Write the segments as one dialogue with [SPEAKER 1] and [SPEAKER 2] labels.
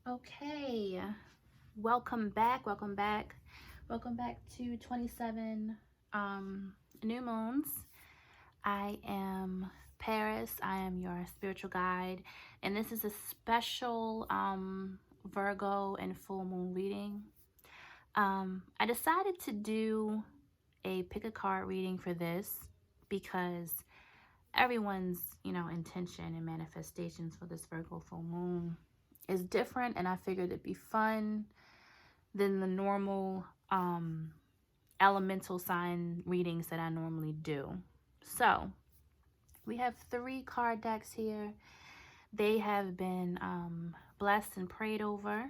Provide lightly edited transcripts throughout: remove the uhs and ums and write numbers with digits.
[SPEAKER 1] Okay, welcome back, welcome back, welcome back to 27 new moons. I am Paris. I am your spiritual guide, and this is a special Virgo and full moon reading. I decided to do a pick a card reading for this because everyone's, intention and manifestations for this Virgo full moon is different, and I figured it'd be fun than the normal elemental sign readings that I normally do. So we have 3 card decks here. They have been blessed and prayed over,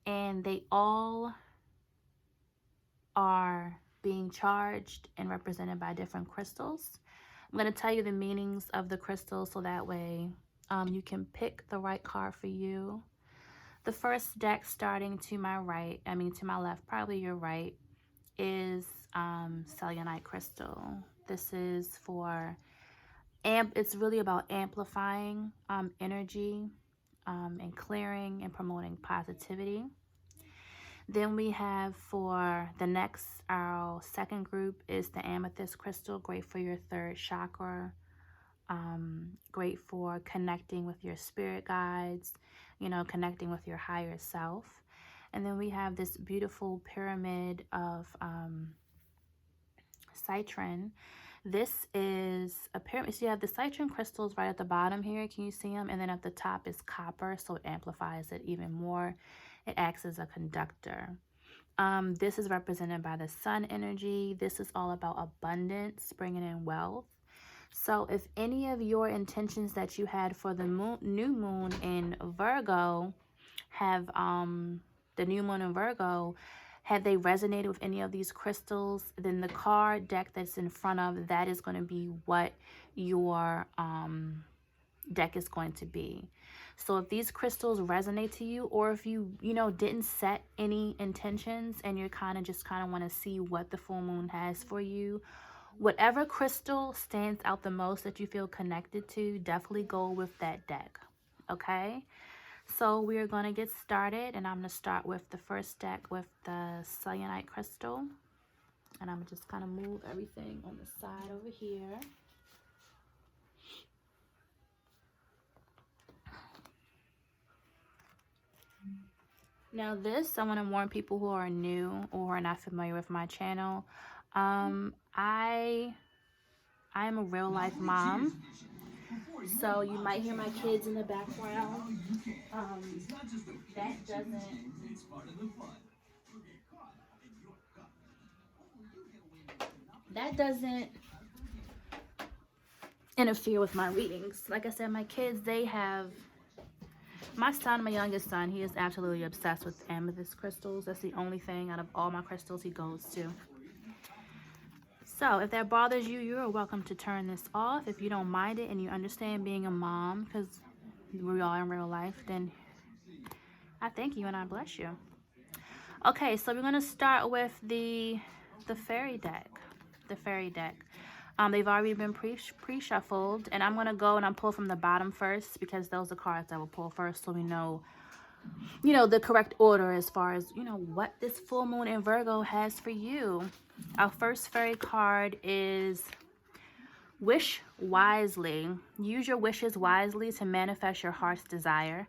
[SPEAKER 1] and they all are being charged and represented by different crystals. I'm going to tell you the meanings of the crystals so that way you can pick the right card for you. The first deck starting to my right, to my left, probably your right, is selenite crystal. This is for, it's really about amplifying energy and clearing and promoting positivity. Then we have for the next, our second group is the amethyst crystal, great for your third chakra, great for connecting with your spirit guides, connecting with your higher self. And then we have this beautiful pyramid of citron. This is a pyramid. So you have the citron crystals right at the bottom here. Can you see them? And then at the top is copper, so it amplifies it even more. It acts as a conductor. This is represented by the sun energy. This is all about abundance, bringing in wealth. So if any of your intentions that you had for the new moon in Virgo have the new moon in Virgo, had they resonated with any of these crystals, then the card deck that's in front of that is going to be what your deck is going to be. So if these crystals resonate to you, or if you didn't set any intentions and you're kind of want to see what the full moon has for you, whatever crystal stands out the most that you feel connected to, definitely go with that deck. Okay, so we're going to get started, and I'm going to start with the first deck with the selenite crystal, and I'm just kind of move everything on the side over here. Now this, I want to warn people who are new or are not familiar with my channel. I am a real life mom, so you might hear my kids in the background. That doesn't interfere with my readings. Like I said, my kids, my son, my youngest son, he is absolutely obsessed with amethyst crystals. That's the only thing out of all my crystals he goes to. So if that bothers you, you're welcome to turn this off. If you don't mind it and you understand being a mom, because we are in real life, then I thank you and I bless you. Okay, so we're going to start with the fairy deck. The fairy deck. They've already been pre-shuffled, and I'm going to go and I'll pull from the bottom first because those are cards I will pull first, so we know, the correct order as far as, what this full moon in Virgo has for you. Our first fairy card is wish wisely. Use your wishes wisely to manifest your heart's desire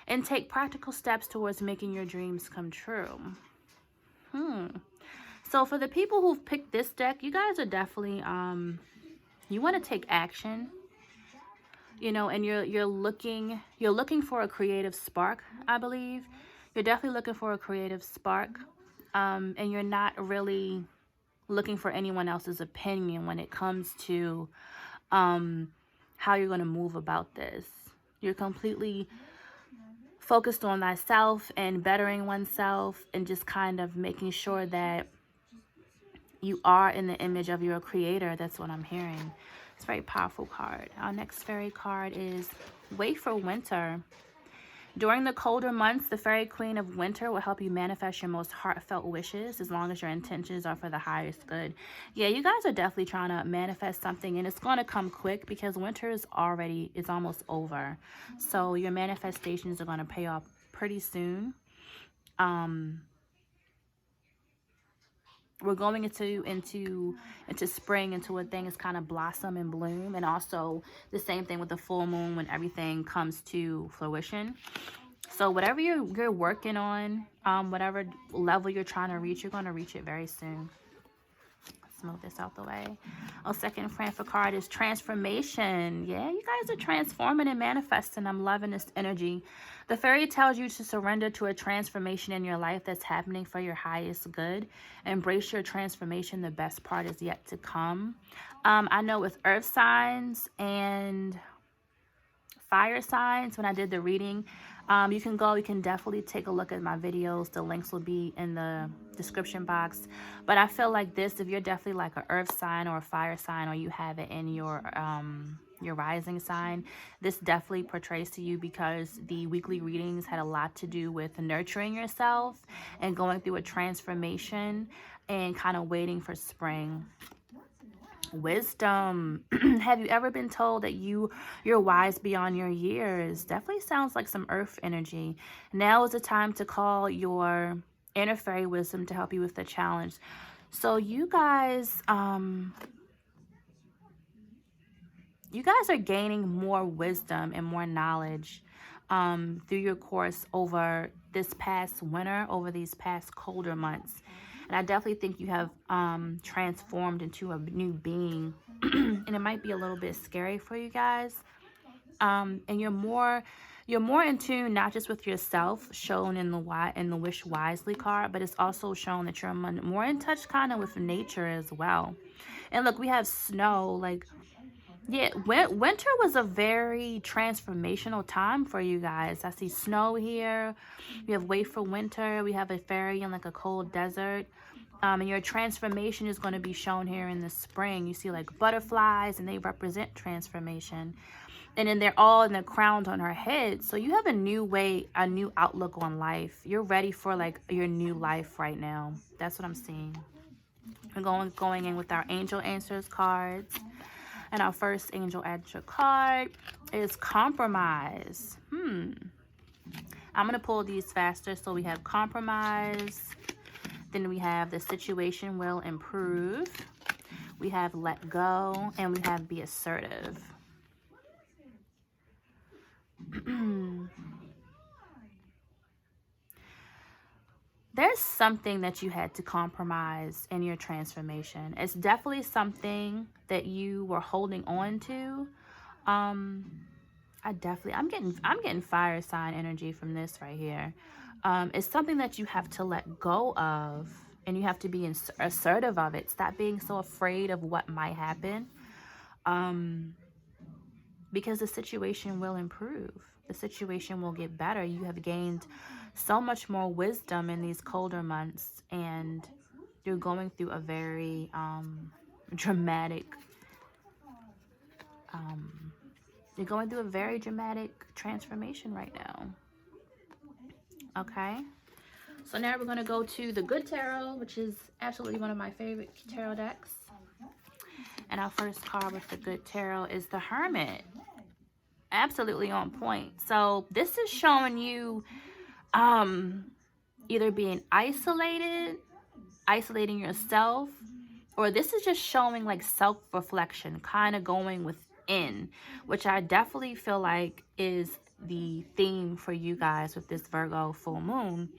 [SPEAKER 1] and take practical steps towards making your dreams come true. So for the people who've picked this deck, you guys are definitely, you want to take action, and you're looking for a creative spark, I believe. You're definitely looking for a creative spark, and you're not really looking for anyone else's opinion when it comes to how you're going to move about this. You're completely focused on thyself and bettering oneself and just kind of making sure that you are in the image of your creator. That's what I'm hearing. It's a very powerful card. Our next fairy card is wait for winter. During the colder months, the fairy queen of winter will help you manifest your most heartfelt wishes as long as your intentions are for the highest good. Yeah, you guys are definitely trying to manifest something, and it's going to come quick because winter is almost over. So your manifestations are going to pay off pretty soon. We're going into spring, into when things kind of blossom and bloom, and also the same thing with the full moon when everything comes to fruition. So whatever you're working on, whatever level you're trying to reach, you're going to reach it very soon. Let's move this out the way. Our second transfer card is transformation. Yeah, you guys are transforming and manifesting. I'm loving this energy. The fairy tells you to surrender to a transformation in your life that's happening for your highest good. Embrace your transformation. The best part is yet to come. I know with earth signs and fire signs, when I did the reading, you can definitely take a look at my videos. The links will be in the description box. But I feel like this, if you're definitely like an earth sign or a fire sign, or you have it in your rising sign, this definitely portrays to you, because the weekly readings had a lot to do with nurturing yourself and going through a transformation and kind of waiting for spring. Wisdom. Have you ever been told that you're wise beyond your years? Definitely sounds like some earth energy. Now is the time to call your inner fairy wisdom to help you with the challenge. So you guys are gaining more wisdom and more knowledge through your course over this past winter, over these past colder months. And I definitely think you have transformed into a new being. And it might be a little bit scary for you guys. And you're more in tune, not just with yourself, shown in the Wish Wisely card, but it's also shown that you're more in touch kind of with nature as well. And look, we have snow. Like, yeah, winter was a very transformational time for you guys. I see snow here. We have wait for winter. We have a fairy in like a cold desert. And your transformation is going to be shown here in the spring. You see like butterflies, and they represent transformation. And then they're all in the crowns on her head. So you have a new outlook on life. You're ready for like your new life right now. That's what I'm seeing. We're going in with our angel answers cards. And our first angel answer card is compromise. I'm going to pull these faster. So we have compromise. Then we have the situation will improve. We have let go. And we have be assertive. There's something that you had to compromise in your transformation. It's definitely something that you were holding on to. I'm getting fire sign energy from this right here. It's something that you have to let go of, and you have to be assertive of it. Stop being so afraid of what might happen. Because the situation will improve. The situation will get better. You have gained so much more wisdom in these colder months, and you're going through a very dramatic transformation right now. Okay, so now we're going to go to the Good Tarot, which is absolutely one of my favorite tarot decks. And our first card with the Good Tarot is the Hermit. Absolutely on point. So this is showing you either being isolating yourself, or this is just showing like self-reflection, kind of going within, which I definitely feel like is the theme for you guys with this Virgo full moon.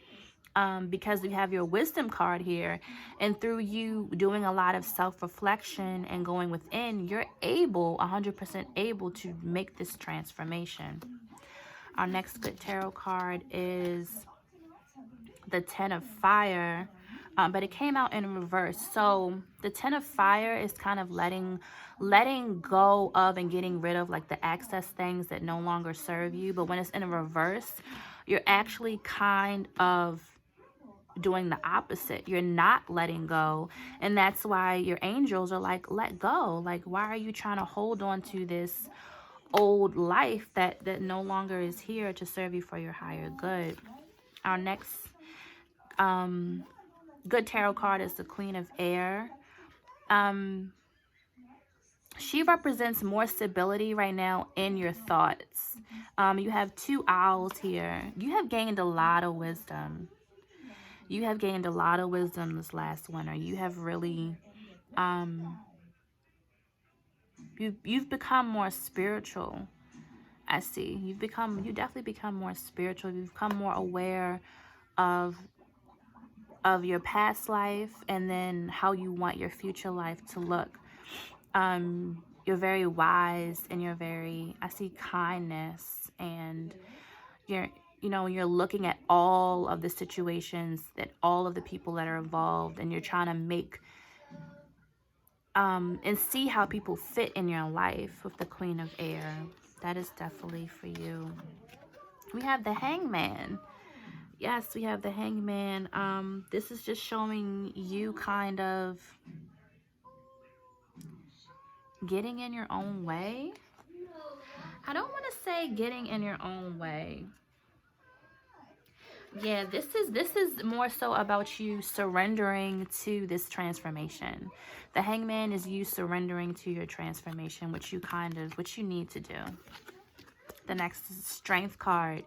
[SPEAKER 1] Because we have your wisdom card here, and through you doing a lot of self-reflection and going within, you're 100% able to make this transformation. Our next Good Tarot card is the Ten of Fire, but it came out in reverse. So the Ten of Fire is kind of letting go of and getting rid of like the excess things that no longer serve you. But when it's in reverse, you're actually kind of doing the opposite. You're not letting go, and that's why your angels are like, let go. Like, why are you trying to hold on to this old life that no longer is here to serve you for your higher good? Our next Good Tarot card is the Queen of Air. She represents more stability right now in your thoughts. You have 2 owls here. You have gained a lot of wisdom. You have gained a lot of wisdom this last winter. You have really, you've become more spiritual. I see. You definitely become more spiritual. You've become more aware of your past life and then how you want your future life to look. You're very wise and I see kindness, and you're looking at all of the situations, that all of the people that are involved, and you're trying to make and see how people fit in your life with the Queen of Air. That is definitely for you. We have the Hangman. Yes, we have the Hangman. This is just showing you kind of getting in your own way. I don't want to say getting in your own way. Yeah, this is more so about you surrendering to this transformation. The Hangman is you surrendering to your transformation, which you need to do. The next is Strength card.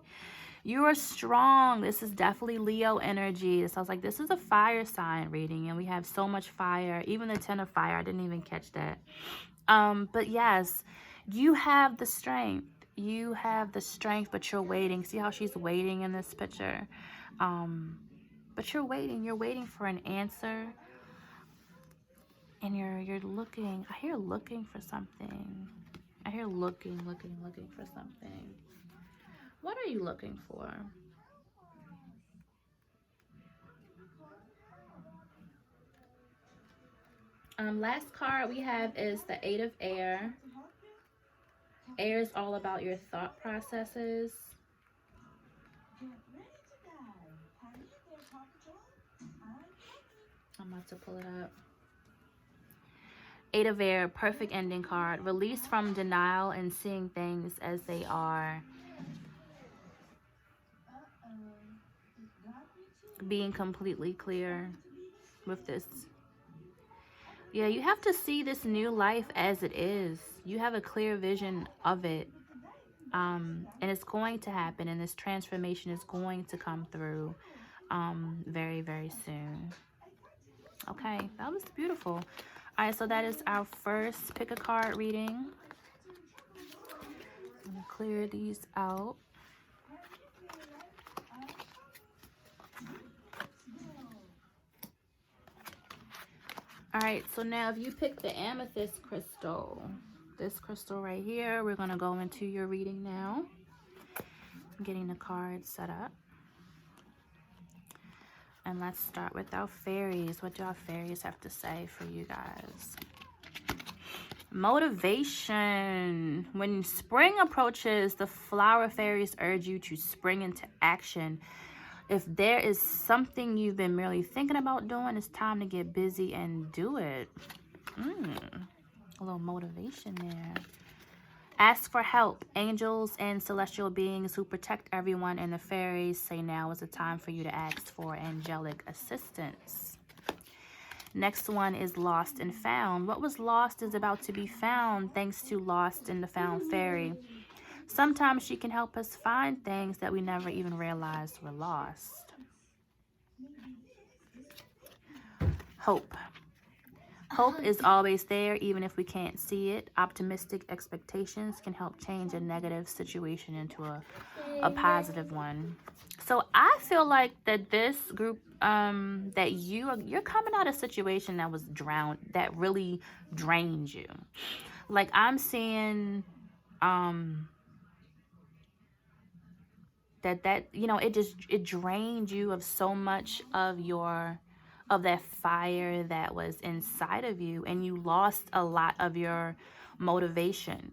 [SPEAKER 1] You are strong. This is definitely Leo energy. It sounds like this is a fire sign reading, and we have so much fire. Even the 10 of fire, I didn't even catch that. But yes, you have the strength. You have the strength, but you're waiting. See how she's waiting in this picture? But you're waiting. You're waiting for an answer. And you're looking. I hear looking for something. I hear looking for something. What are you looking for? Last card we have is the 8 of Air. Air is all about your thought processes. I'm about to pull it up. 8 of Air, perfect ending card. Release from denial and seeing things as they are. Being completely clear with this. Yeah, you have to see this new life as it is. You have a clear vision of it. And it's going to happen, and this transformation is going to come through very, very soon. Okay, that was beautiful. All right, so that is our first pick a card reading. I'm going to clear these out. All right, so now if you pick the amethyst crystal, this crystal right here, we're going to go into your reading now. I'm getting the cards set up. And let's start with our fairies. What do our fairies have to say for you guys? Motivation. When spring approaches, the flower fairies urge you to spring into action. If there is something you've been merely thinking about doing, it's time to get busy and do it. A little motivation there. Ask for help. Angels and celestial beings who protect everyone and the fairies say now is the time for you to ask for angelic assistance. Next one is lost and found. What was lost is about to be found thanks to Lost and the Found Fairy. Sometimes she can help us find things that we never even realized were lost. Hope. Hope is always there, even if we can't see it. Optimistic expectations can help change a negative situation into a positive one. So I feel like that this group, that you're coming out of a situation that was that really drained you. Like I'm seeing, that it drained you of so much of that fire that was inside of you, and you lost a lot of your motivation.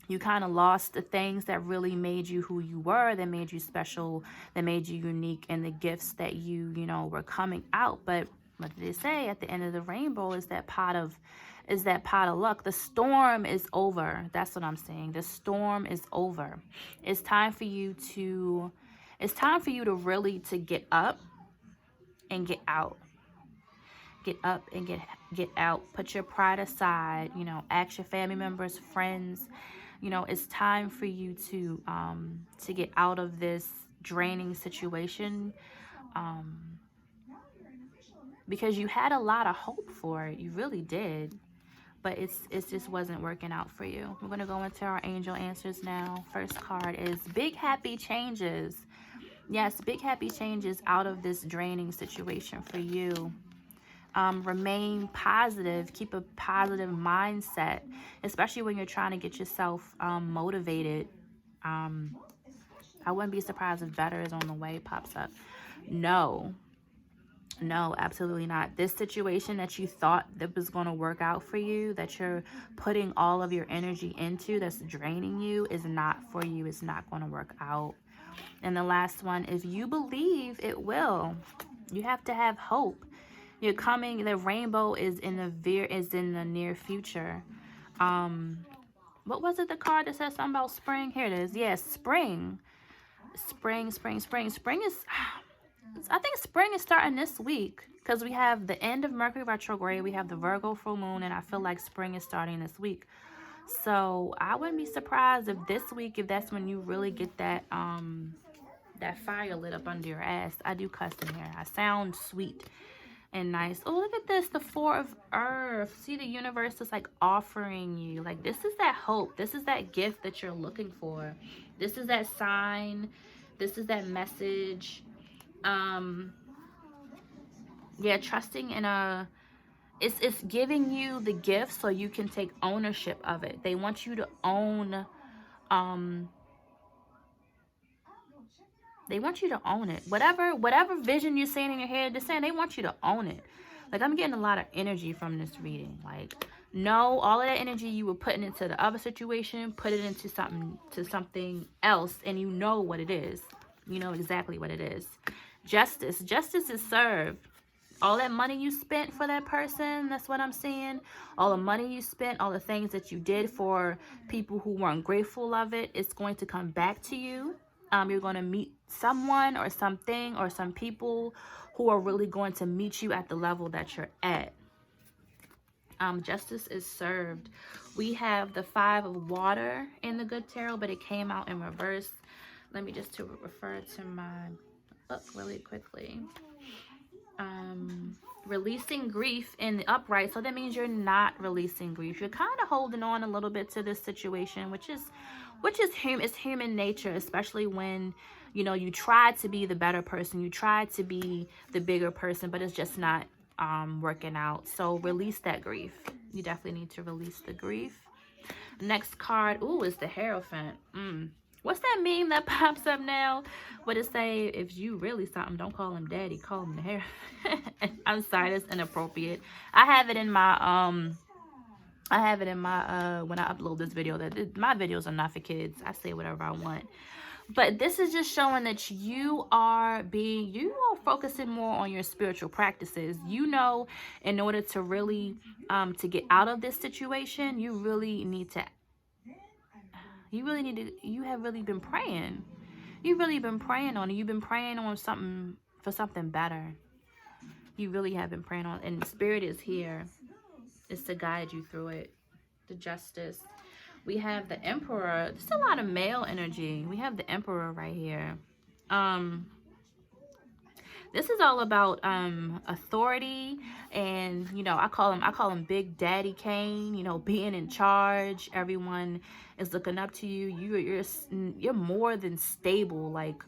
[SPEAKER 1] You kind of lost the things that really made you who you were, that made you special, that made you unique, and the gifts that you were coming out. But what did they say at the end of the rainbow is that pot of luck. The storm is over. That's what I'm saying. The storm is over. It's time for you to really to get up and get out. Get up and get out. Put your pride aside. You know, ask your family members, friends. You know, it's time for you to get out of this draining situation, because you had a lot of hope for it. You really did. But it just wasn't working out for you. We're going to go into our angel answers now. First card is big happy changes. Yes, big happy changes out of this draining situation for you. Remain positive. Keep a positive mindset, especially when you're trying to get yourself motivated. I wouldn't be surprised if better is on the way pops up. No, absolutely not. This situation that you thought that was going to work out for you, that you're putting all of your energy into, that's draining you, is not for you. It's not going to work out. And the last one, if you believe, it will. You have to have hope. You're coming. The rainbow is in the near future. What was it? The card that says something about spring. Here it is. Yes, spring. Spring is. I think spring is starting this week, because we have the end of Mercury retrograde. We have the Virgo full moon, and I feel like spring is starting this week. So I wouldn't be surprised if this week, if that's when you really get that that fire lit up under your ass. I do cuss in here. I sound sweet and nice. Oh, look at this, the Four of Earth. See, the universe is like offering you, like, this is that hope. This is that gift that you're looking for. This is that sign. This is that message. Yeah, trusting in it's giving you the gift so you can take ownership of it. They want you to own they want you to own it. Whatever vision you're seeing in your head, they're saying they want you to own it. Like, I'm getting a lot of energy from this reading. Like, no, all of that energy you were putting into the other situation, put it into something else, and you know what it is. You know exactly what it is. Justice is served. All that money you spent for that person, that's what I'm seeing. All the money you spent, all the things that you did for people who weren't grateful of it, it's going to come back to you. You're going to meet someone or something or some people who are really going to meet you at the level that you're at. Justice is served. We have the Five of Water in the Good Tarot, but it came out in reverse. Let me just refer to my book really quickly. Releasing grief in the upright. So that means you're not releasing grief. You're kind of holding on a little bit to this situation, which is it's human nature, especially when, you know, you try to be the better person, you try to be the bigger person, but it's just not working out. So release that grief. You definitely need to release the grief. Next card, ooh, is the Hierophant. What's that meme that pops up now? What it say? If you really something, don't call him daddy, call him the Hierophant. I'm sorry, that's inappropriate. I have it in my when I upload this video, that my videos are not for kids. I say whatever I want. But this is just showing that you are focusing more on your spiritual practices. You know, in order to really to get out of this situation, you have really been praying. You've really been praying on it. You've been praying on something better. You really have been praying on, and the Spirit is here. It's to guide you through it. The Justice. We have the Emperor. There's a lot of male energy. We have the Emperor right here. This is all about authority, and you know, I call him Big Daddy Kane. You know, being in charge. Everyone is looking up to you. You're more than stable. Like,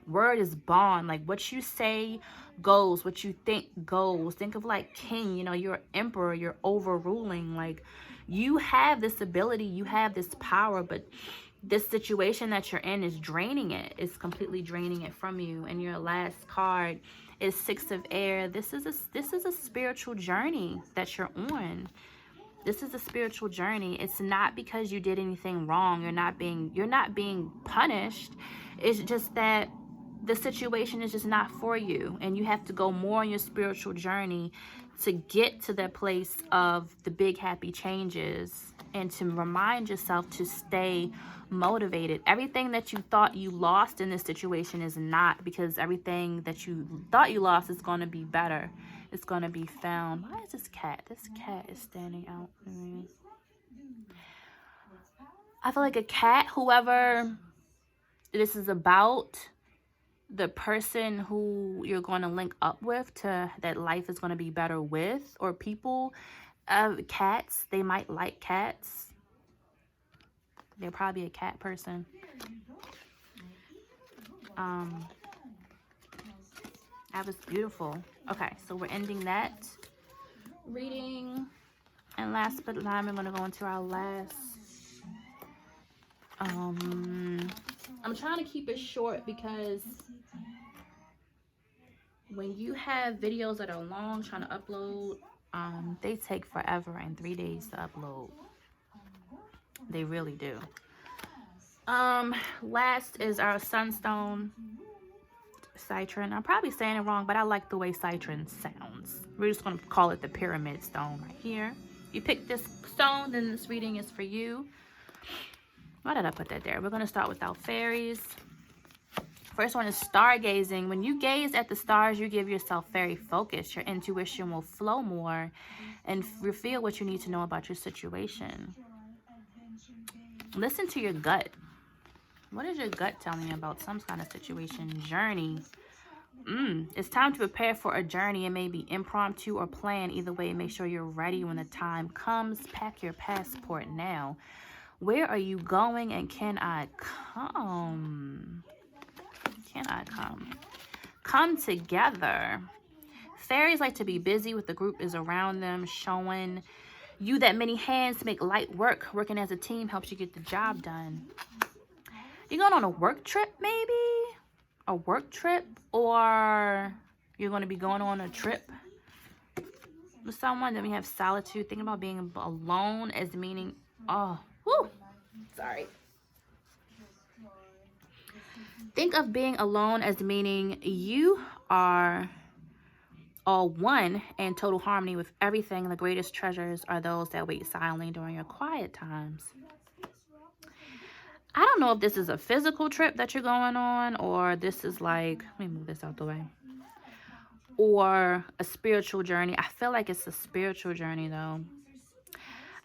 [SPEAKER 1] word is bond. Like, what you say goes, what you think goes. Think of like king. You know, you're emperor. You're overruling. Like, you have this ability. You have this power, but this situation that you're in is draining it. It's completely draining it from you. And your last card is Six of Air. This is a spiritual journey that you're on. This is a spiritual journey. It's not because you did anything wrong. You're not being punished. It's just that the situation is just not for you, and you have to go more on your spiritual journey to get to that place of the big happy changes, and to remind yourself to stay motivated. Everything that you thought you lost in this situation is not, because everything that you thought you lost is going to be better. is going to be found. Why is this cat? This cat is standing out. I feel like a cat, whoever this is about, the person who you're going to link up with, to that life is going to be better with, or people, cats, they might like cats. They're probably a cat person. That was beautiful. Okay, so we're ending that reading. And last but not, we're going to go into our last. I'm trying to keep it short because when you have videos that are long, trying to upload, they take forever and 3 days to upload. They really do. Last is our sunstone citron. I'm probably saying it wrong, but I like the way citron sounds. We're just going to call it the pyramid stone right here. You pick this stone, then this reading is for you. Why did I put that there? We're going to start with our fairies. First one is stargazing. When you gaze at the stars, you give yourself fairy focus. Your intuition will flow more and reveal what you need to know about your situation. Listen to your gut. What is your gut telling you about some kind of situation? Journey. It's time to prepare for a journey. It may be impromptu or planned. Either way, make sure you're ready when the time comes. Pack your passport now. Where are you going, and can I come? Can I come? Come together. Fairies like to be busy with the group is around them, showing you that many hands make light work. Working as a team helps you get the job done. You're going on a work trip, maybe? A work trip? Or you're going to be going on a trip with someone. Then we have solitude. Think about being alone as meaning, Think of being alone as meaning you are all one and total harmony with everything. The greatest treasures are those that wait silently during your quiet times. I don't know if this is a physical trip that you're going on, or this is like, let me move this out the way, or a spiritual journey. I feel like it's a spiritual journey though.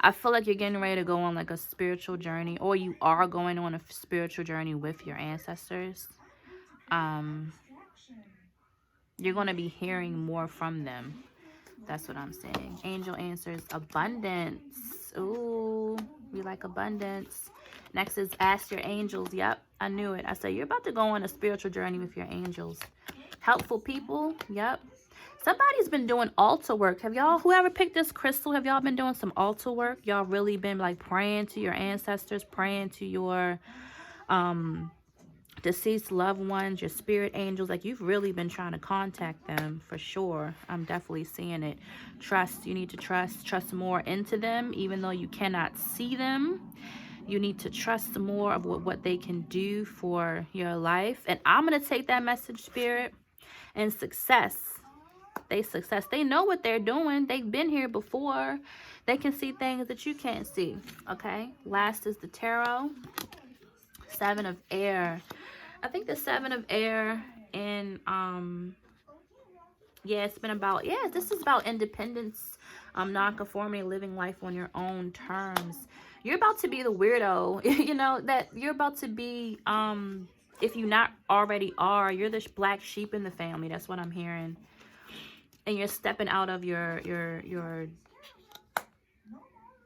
[SPEAKER 1] I feel like you're getting ready to go on like a spiritual journey, or you are going on a spiritual journey with your ancestors. You're going to be hearing more from them. That's what I'm saying. Angel answers abundance. Ooh, we like abundance. Next is ask your angels. Yep, I knew it. I said you're about to go on a spiritual journey with your angels. Helpful people. Yep. Somebody's been doing altar work. Have y'all, whoever picked this crystal, have y'all been doing some altar work? Y'all really been like praying to your ancestors, praying to your deceased loved ones, your spirit angels. Like, you've really been trying to contact them for sure. I'm definitely seeing it. Trust. You need to trust more into them, even though you cannot see them. You need to trust more of what they can do for your life. And I'm going to take that message, spirit, and success. They know what they're doing. They've been here before. They can see things that you can't see. Okay. Last is the tarot. Seven of Air. I think the Seven of Air in it's been about, this is about independence, non-conformity, living life on your own terms. You're about to be the weirdo, you know, that you're about to be, if you not already are, you're the black sheep in the family. That's what I'm hearing. And you're stepping out of your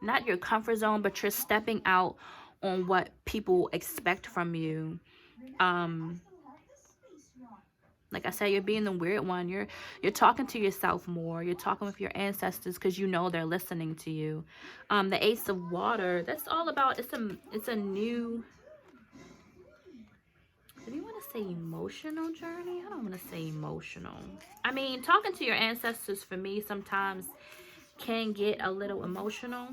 [SPEAKER 1] not your comfort zone, but you're stepping out on what people expect from you. Like I said, you're being the weird one. You're talking to yourself more. You're talking with your ancestors because you know they're listening to you. The Ace of Water, that's all about, it's a new, do you want to say emotional journey? I don't want to say emotional. I mean, talking to your ancestors for me sometimes can get a little emotional.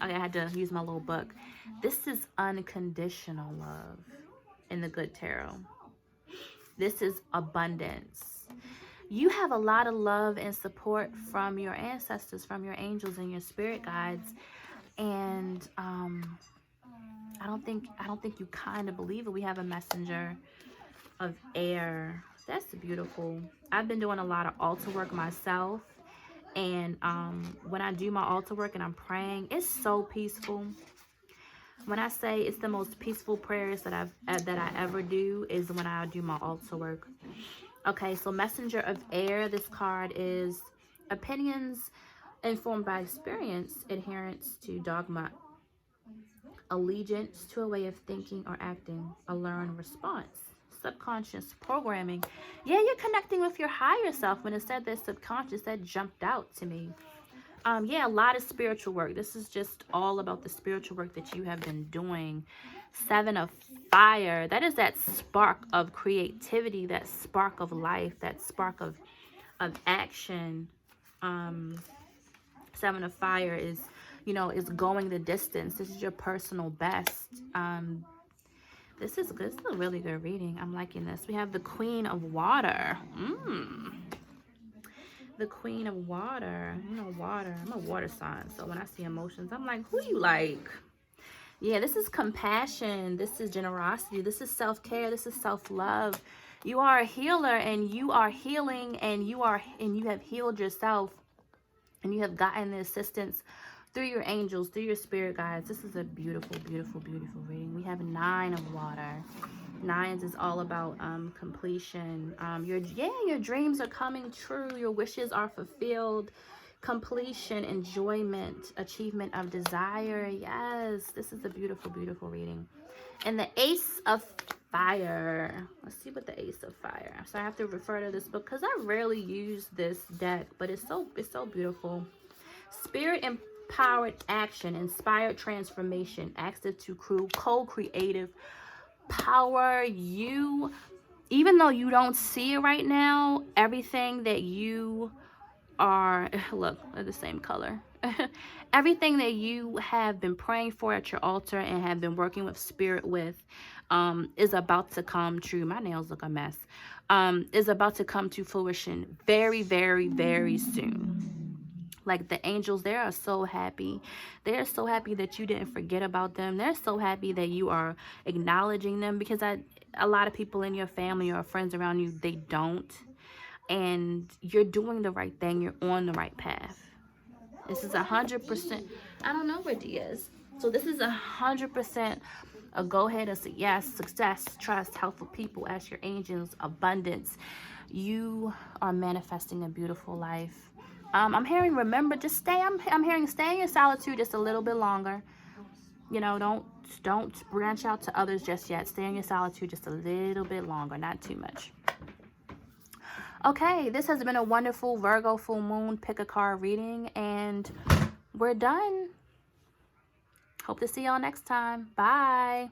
[SPEAKER 1] Okay, I had to use my little book. This is unconditional love in the good tarot. This is abundance. You have a lot of love and support from your ancestors, from your angels and your spirit guides. And I don't think you kind of believe it. We have a messenger of air. That's beautiful. I've been doing a lot of altar work myself, and when I do my altar work and I'm praying, it's so peaceful. When I say it's the most peaceful prayers that I ever do is when I do my altar work. Okay, so messenger of air. This card is opinions informed by experience, adherence to dogma, allegiance to a way of thinking or acting, a learned response, subconscious programming. Yeah, you're connecting with your higher self. When it said that subconscious, that jumped out to me. Yeah, a lot of spiritual work. This is just all about the spiritual work that you have been doing. Seven of fire. That is that spark of creativity, that spark of life, that spark of action. Seven of fire is, is going the distance. This is your personal best. This is good. This is a really good reading. I'm liking this. We have the Queen of Water. The Queen of Water. Water. I'm a water sign, so when I see emotions, I'm like, who you like? Yeah, this is compassion. This is generosity. This is self-care. This is self-love. You are a healer, and you are healing, and you have healed yourself, and you have gotten the assistance through your angels, through your spirit guides. This is a beautiful, beautiful, beautiful reading. We have 9 of water. Nines is all about completion. Your dreams are coming true. Your wishes are fulfilled. Completion, enjoyment, achievement of desire. Yes, this is a beautiful, beautiful reading. And the Ace of Fire. Let's see what the Ace of Fire. So I have to refer to this book because I rarely use this deck, but it's so beautiful. Spirit empowered action, inspired transformation, access to co-creative power. You, even though you don't see it right now, everything that you are, look, they're the same color. Everything that you have been praying for at your altar and have been working with spirit with is about to come true. My nails look a mess. Is about to come to fruition very, very, very soon. Like the angels, they are so happy. They're so happy that you didn't forget about them. They're so happy that you are acknowledging them, because a lot of people in your family or friends around you, they don't. And you're doing the right thing. You're on the right path. This is 100%. I don't know where D is. So this is 100% a go ahead, a yes, success, trust, helpful people as your angels, abundance. You are manifesting a beautiful life. I'm hearing, remember, just stay. I'm hearing stay in your solitude just a little bit longer. Don't branch out to others just yet. Stay in your solitude just a little bit longer, not too much. Okay, this has been a wonderful Virgo full moon pick a card reading, and we're done. Hope to see y'all next time. Bye.